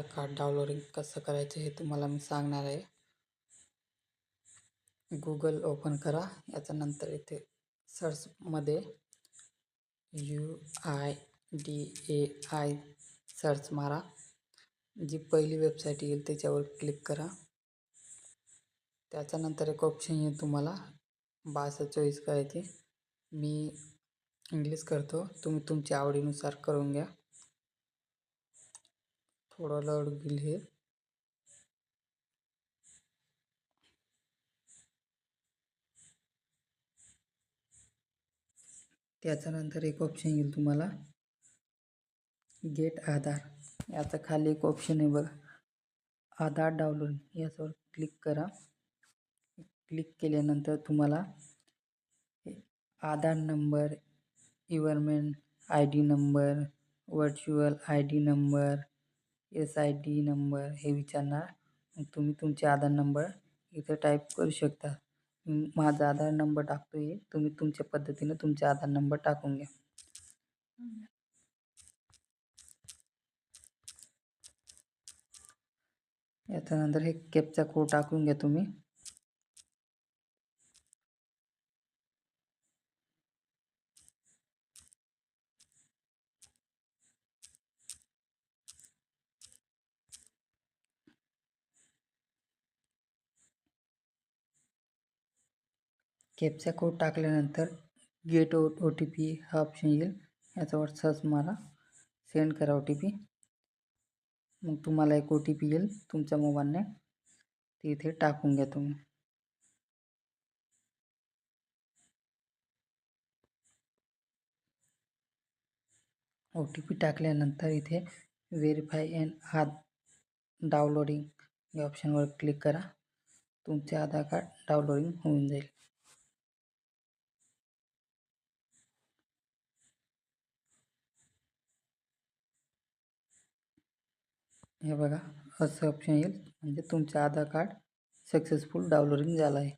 Card downloading कसं करायचं हे तुम्हाला मी सांगणार आहे. गूगल ओपन करा. याच्यानंतर इथे सर्चमध्ये UIDAI सर्च मारा. जी पहिली वेबसाईट येईल त्याच्यावर क्लिक करा. त्याच्यानंतर एक ऑप्शन येईल, तुम्हाला भाषा चॉईस करायची. मी इंग्लिश करतो, तुम्ही तुमच्या आवडीनुसार करून घ्या. थोडं लोड घेईल हे. त्याच्यानंतर एक ऑप्शन येईल तुम्हाला गेट आधार. याचा खाली एक ऑप्शन आहे बघा, आधार डाउनलोड. याच्यावर क्लिक करा. क्लिक केल्यानंतर तुम्हाला Aadhaar number, enrolment ID number, virtual ID number, SID number हे विचारणार. मग तुम्ही तुमचे आधार नंबर इथे टाईप करू शकता. माझा आधार नंबर टाकतोय, तुम्ही तुमच्या पद्धतीने तुमचा आधार नंबर टाकून घ्या. याच्यानंतर हे कॅप्चा कोड टाकून घ्या तुम्ही. कॅप्चा कोड टाकल्यानंतर गेट OTP हा ऑप्शन येईल. याच्यावर सर्च मारा, सेंड करा OTP. मग तुम्हाला एक OTP येईल तुमच्या मोबाईलने, ते इथे टाकून घ्या तुम्ही. OTP टाकल्यानंतर इथे व्हेरीफाय अँड डाउनलोडिंग या ऑप्शनवर क्लिक करा. तुमचे आधार कार्ड डाउनलोडिंग होऊन जाईल. हे बघा, असं ऑप्शन येईल, म्हणजे तुमचे आधार कार्ड सक्सेसफुल डाउनलोडिंग झालं आहे.